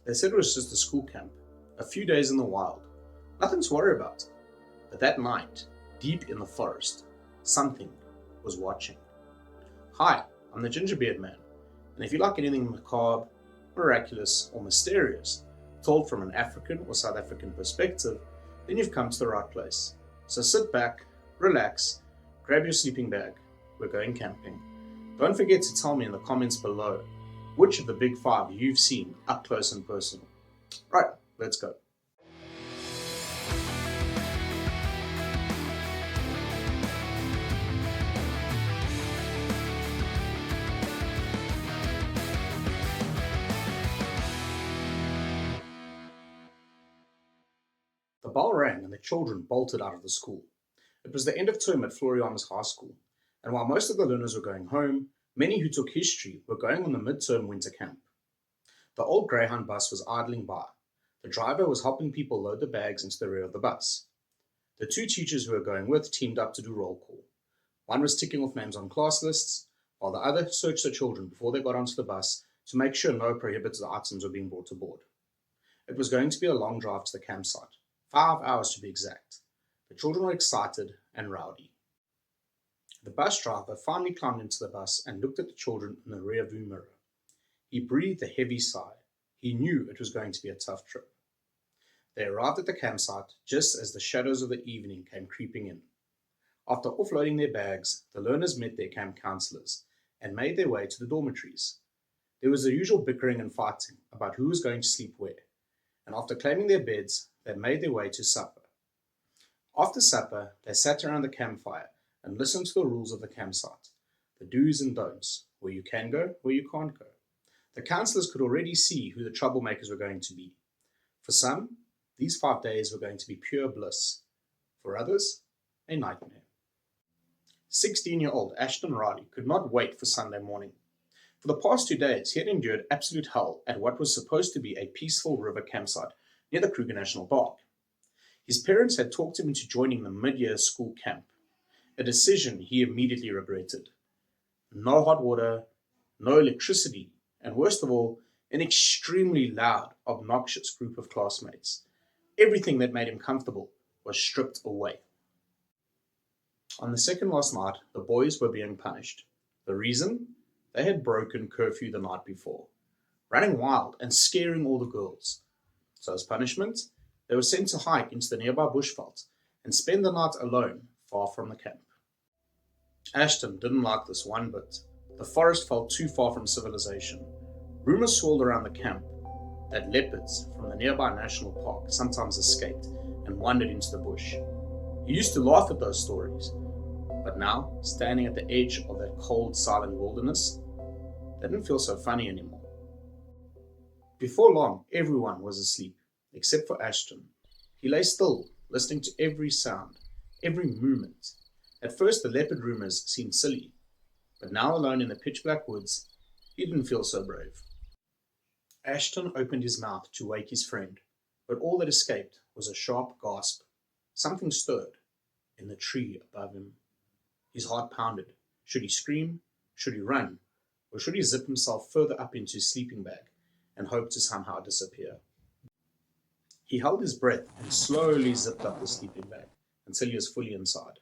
They said it was just a school camp, a few days in the wild, nothing to worry about. But that night, deep in the forest, something was watching. Hi, I'm the Gingerbeard Man, and if you like anything macabre, miraculous, or mysterious, told from an African or South African perspective, then you've come to the right place. So sit back, relax, grab your sleeping bag. We're going camping. Don't forget to tell me in the comments below which of the big five you've seen up close and personal. Right, let's go. The bell rang and the children bolted out of the school. It was the end of term at Floriana's high school, and while most of the learners were going home, many who took history were going on the midterm winter camp. The old Greyhound bus was idling by. The driver was helping people load the bags into the rear of the bus. The two teachers who were going with teamed up to do roll call. One was ticking off names on class lists, while the other searched the children before they got onto the bus to make sure no prohibited items were being brought aboard. It was going to be a long drive to the campsite, 5 hours to be exact. The children were excited and rowdy. The bus driver finally climbed into the bus and looked at the children in the rear-view mirror. He breathed a heavy sigh. He knew it was going to be a tough trip. They arrived at the campsite just as the shadows of the evening came creeping in. After offloading their bags, the learners met their camp counselors and made their way to the dormitories. There was the usual bickering and fighting about who was going to sleep where, and after claiming their beds, they made their way to supper. After supper, they sat around the campfire and listened to the rules of the campsite, the do's and don'ts, where you can go, where you can't go. The counselors could already see who the troublemakers were going to be. For some, these 5 days were going to be pure bliss. For others, a nightmare. 16-year-old Ashton Riley could not wait for Sunday morning. For the past 2 days, he had endured absolute hell at what was supposed to be a peaceful river campsite near the Kruger National Park. His parents had talked him into joining the mid-year school camp, a decision he immediately regretted. No hot water, no electricity, and worst of all, an extremely loud, obnoxious group of classmates. Everything that made him comfortable was stripped away. On the second last night, the boys were being punished. The reason? They had broken curfew the night before, running wild and scaring all the girls. So as punishment, they were sent to hike into the nearby bushveld and spend the night alone, far from the camp. Ashton didn't like this one bit. The forest felt too far from civilization. Rumors swirled around the camp that leopards from the nearby national park sometimes escaped and wandered into the bush. He used to laugh at those stories, but now, standing at the edge of that cold, silent wilderness, they didn't feel so funny anymore. Before long, everyone was asleep, except for Ashton. He lay still, listening to every sound, every movement. At first, the leopard rumors seemed silly, but now alone in the pitch-black woods, he didn't feel so brave. Ashton opened his mouth to wake his friend, but all that escaped was a sharp gasp. Something stirred in the tree above him. His heart pounded. Should he scream? Should he run? Or should he zip himself further up into his sleeping bag and hope to somehow disappear? He held his breath and slowly zipped up the sleeping bag until he was fully inside.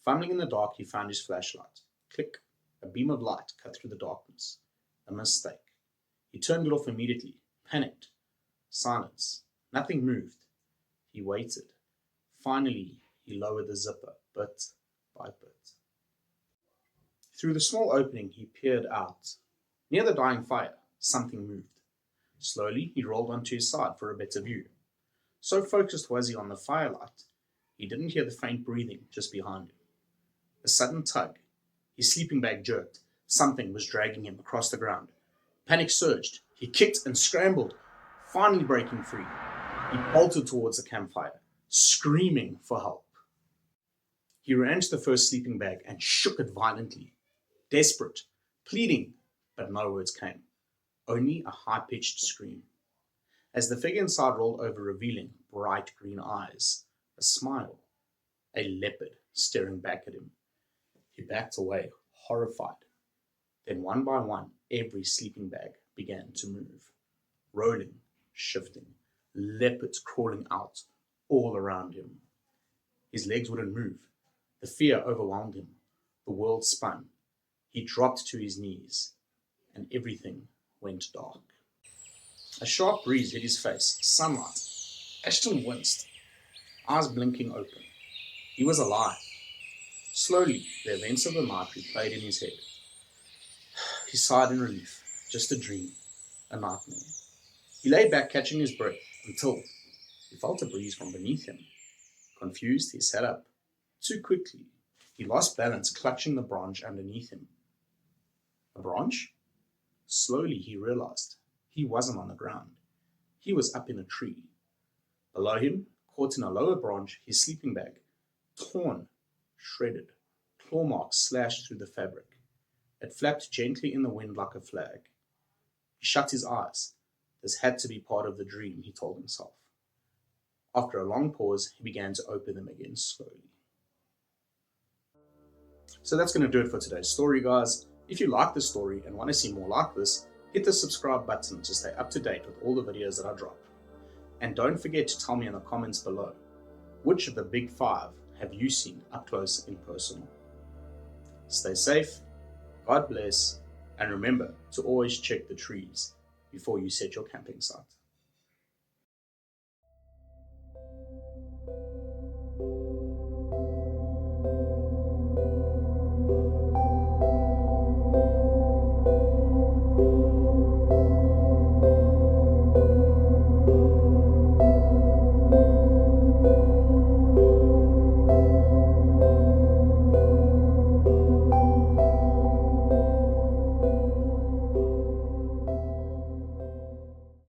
Fumbling in the dark, he found his flashlight. Click! A beam of light cut through the darkness. A mistake. He turned it off immediately, panicked. Silence. Nothing moved. He waited. Finally, he lowered the zipper, bit by bit. Through the small opening, he peered out. Near the dying fire, something moved. Slowly, he rolled onto his side for a better view. So focused was he on the firelight, he didn't hear the faint breathing just behind him. A sudden tug. His sleeping bag jerked. Something was dragging him across the ground. Panic surged. He kicked and scrambled, finally breaking free. He bolted towards the campfire, screaming for help. He ran to the first sleeping bag and shook it violently, desperate, pleading, but no words came. Only a high-pitched scream. As the figure inside rolled over, revealing bright green eyes, a smile, a leopard staring back at him. He backed away, horrified. Then one by one, every sleeping bag began to move, rolling shifting, leopards crawling out all around him. His legs wouldn't move. The fear overwhelmed him. The world spun. He dropped to his knees, and everything went dark. A sharp breeze hit his face. Sunlight. Ashton winced, eyes blinking open. He was alive. Slowly, the events of the night replayed in his head. He sighed in relief. Just a dream. A nightmare. He lay back, catching his breath, until he felt a breeze from beneath him. Confused, he sat up. Too quickly, he lost balance, clutching the branch underneath him. A branch? Slowly, he realized he wasn't on the ground. He was up in a tree. Below him, caught in a lower branch, his sleeping bag, torn, shredded, claw marks slashed through the fabric. It flapped gently in the wind like a flag. He shut his eyes. This had to be part of the dream, he told himself. After a long pause, he began to open them again slowly. So that's going to do it for today's story, guys. If you like the story and want to see more like this, hit the subscribe button to stay up to date with all the videos that I drop. And don't forget to tell me in the comments below, which of the big 5 have you seen up close and personal? Stay safe, God bless, and remember to always check the trees before you set your camping site.